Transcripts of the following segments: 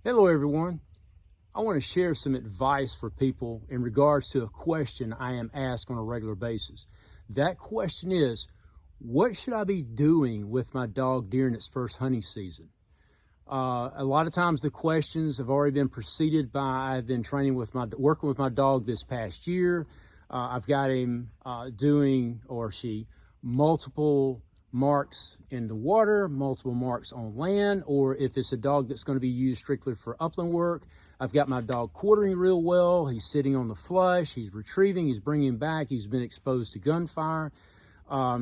Hello everyone. I want to share some advice for people in regards to a question I am asked on a regular basis. That question is, what should I be doing with my dog during its first hunting season? A lot of times the questions have already been preceded by I've been working with my dog this past year. I've got him doing, or she, multiple marks in the water, multiple marks on land, or if it's a dog that's going to be used strictly for upland work, I've got my dog quartering real well. He's sitting on the flush, he's retrieving, he's bringing back, he's been exposed to gunfire,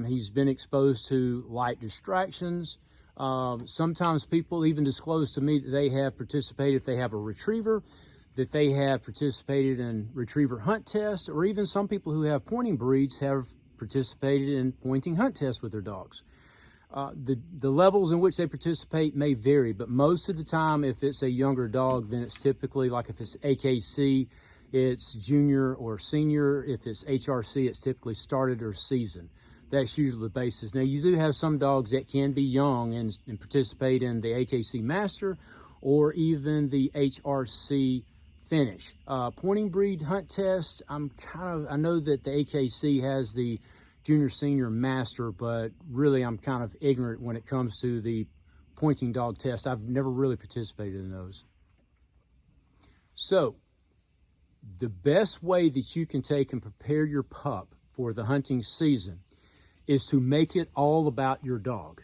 he's been exposed to light distractions. Sometimes people even disclose to me that they have participated, if they have a retriever, that they have participated in retriever hunt tests, or even some people who have pointing breeds have participated in pointing hunt tests with their dogs. The levels in which they participate may vary, but most of the time, if it's a younger dog, then it's typically, like if it's AKC, it's junior or senior. If it's HRC, it's typically started or seasoned. That's usually the basis. Now, you do have some dogs that can be young and participate in the AKC Master or even the HRC Finish. Pointing breed hunt test, I know that the AKC has the junior senior master, but really I'm kind of ignorant when it comes to the pointing dog test. I've never really participated in those. So the best way that you can take and prepare your pup for the hunting season is to make it all about your dog.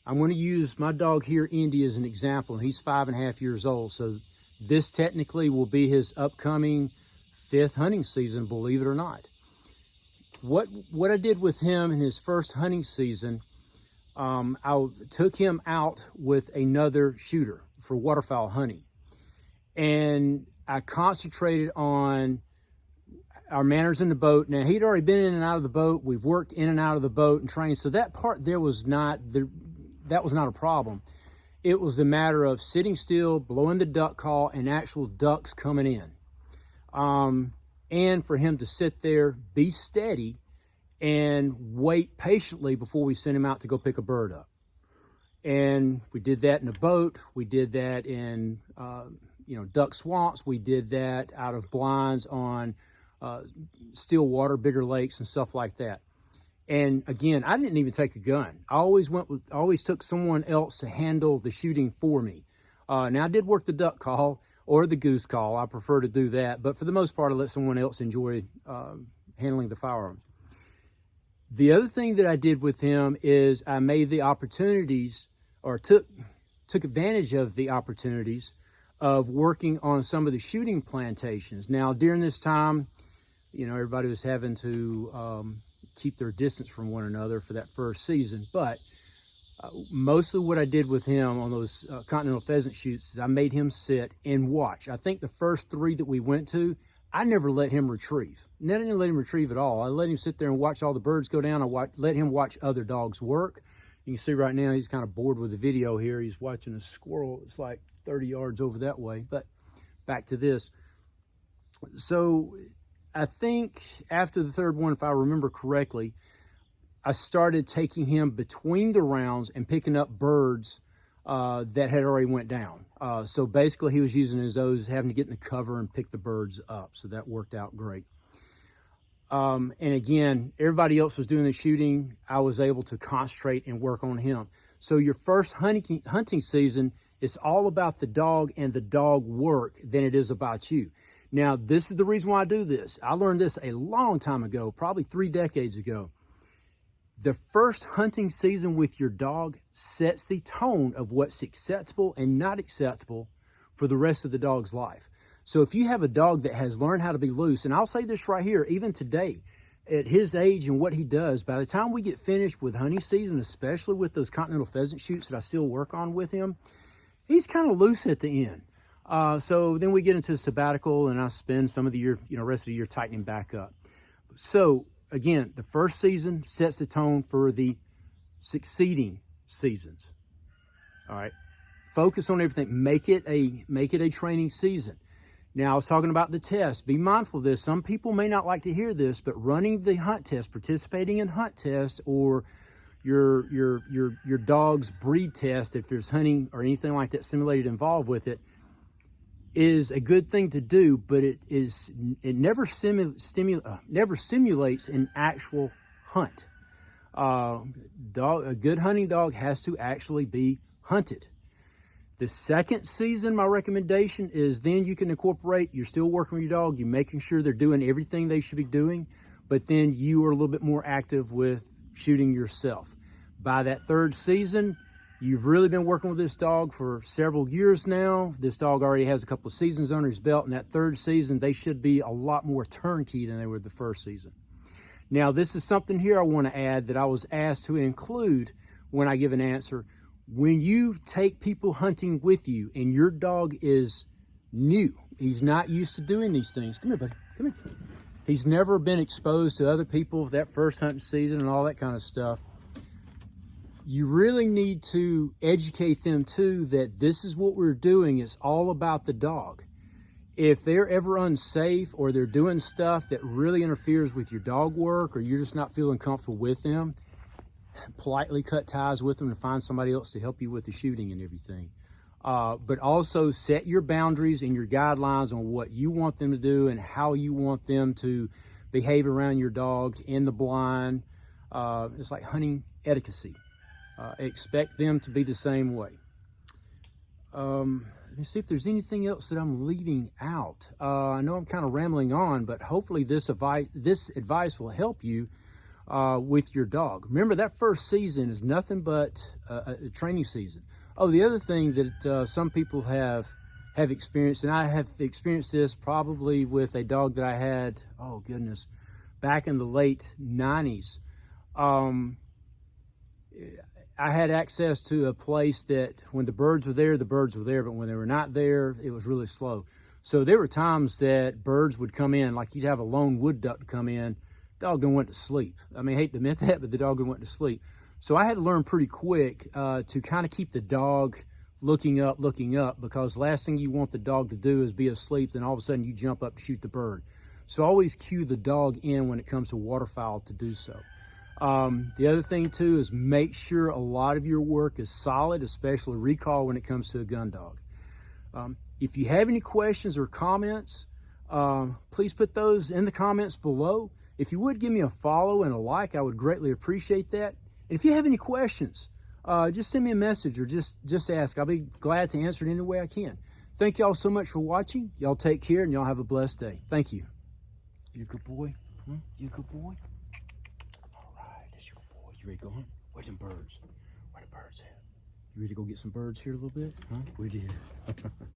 I'm going to use my dog here, Indy, as an example, and he's 5.5 years old. So this technically will be his upcoming 5th hunting season, believe it or not. What I did with him in his first hunting season, I took him out with another shooter for waterfowl hunting. And I concentrated on our manners in the boat. Now, he'd already been in and out of the boat. We've worked in and out of the boat and trained. So that part there was not a problem. It was the matter of sitting still, blowing the duck call, and actual ducks coming in. And for him to sit there, be steady, and wait patiently before we sent him out to go pick a bird up. And we did that in a boat. We did that in duck swamps. We did that out of blinds on still water, bigger lakes, and stuff like that. And again, I didn't even take a gun. I always took someone else to handle the shooting for me. Now, I did work the duck call or the goose call. I prefer to do that, but for the most part, I let someone else enjoy handling the firearm. The other thing that I did with him is I made the opportunities, or took advantage of the opportunities of working on some of the shooting plantations. Now, during this time, everybody was having to keep their distance from one another for that first season. But most of what I did with him on those continental pheasant shoots is I made him sit and watch. I think the first 3 that we went to, I never let him retrieve. I didn't let him retrieve at all. I let him sit there and watch all the birds go down. Let him watch other dogs work. You can see right now he's kind of bored with the video here. He's watching a squirrel. It's like 30 yards over that way. But back to this. So I think after the 3rd one, if I remember correctly, I started taking him between the rounds and picking up birds that had already went down. So basically he was using his O's, having to get in the cover and pick the birds up. So that worked out great. And again, everybody else was doing the shooting. I was able to concentrate and work on him. So your first hunting season, it's all about the dog and the dog work than it is about you. Now, this is the reason why I do this. I learned this a long time ago, probably 3 decades ago. The first hunting season with your dog sets the tone of what's acceptable and not acceptable for the rest of the dog's life. So if you have a dog that has learned how to be loose, and I'll say this right here, even today, at his age and what he does, by the time we get finished with hunting season, especially with those continental pheasant shoots that I still work on with him, he's kind of loose at the end. So then we get into a sabbatical and I spend some of the year, rest of the year tightening back up. So again, the first season sets the tone for the succeeding seasons. All right. Focus on everything. Make it a training season. Now, I was talking about the test. Be mindful of this. Some people may not like to hear this, but running the hunt test, participating in hunt tests, or your dog's breed test, if there's hunting or anything like that simulated involved with it, is a good thing to do, but it never never simulates an actual hunt. A good hunting dog has to actually be hunted. The second season, my recommendation is then you can incorporate, you're still working with your dog, you're making sure they're doing everything they should be doing, but then you are a little bit more active with shooting yourself. By that third season, you've really been working with this dog for several years now. This dog already has a couple of seasons under his belt, and that third season, they should be a lot more turnkey than they were the first season. Now, this is something here I want to add that I was asked to include when I give an answer. When you take people hunting with you and your dog is new, he's not used to doing these things. Come here, buddy, come here. He's never been exposed to other people that first hunting season and all that kind of stuff. You really need to educate them too that this is what we're doing. It's all about the dog. If they're ever unsafe or they're doing stuff that really interferes with your dog work or you're just not feeling comfortable with them, politely cut ties with them and find somebody else to help you with the shooting and everything. But also set your boundaries and your guidelines on what you want them to do and how you want them to behave around your dog in the blind. It's like hunting etiquette. Expect them to be the same way. Let me see if there's anything else that I'm leaving out. I know I'm kind of rambling on, but hopefully this advice will help you with your dog. Remember, that first season is nothing but a training season. Oh, the other thing that some people have experienced, and I have experienced this probably with a dog that I had, oh goodness, back in the late 90s. I had access to a place that when the birds were there, but when they were not there, it was really slow. So there were times that birds would come in, like you'd have a lone wood duck come in, dog done went to sleep. I mean, I hate to admit that, but the dog went to sleep. So I had to learn pretty quick to kind of keep the dog looking up, because last thing you want the dog to do is be asleep, then all of a sudden you jump up to shoot the bird. So always cue the dog in when it comes to waterfowl to do so. The other thing too is make sure a lot of your work is solid, especially recall when it comes to a gun dog. If you have any questions or comments, please put those in the comments below. If you would give me a follow and a like, I would greatly appreciate that. And if you have any questions, just send me a message or just ask. I'll be glad to answer it any way I can. Thank y'all so much for watching. Y'all take care and y'all have a blessed day. Thank you. You a good boy? Huh? You a good boy? You ready to go hunt? Where's them birds? Where the birds at? You ready to go get some birds here a little bit? Huh? We did.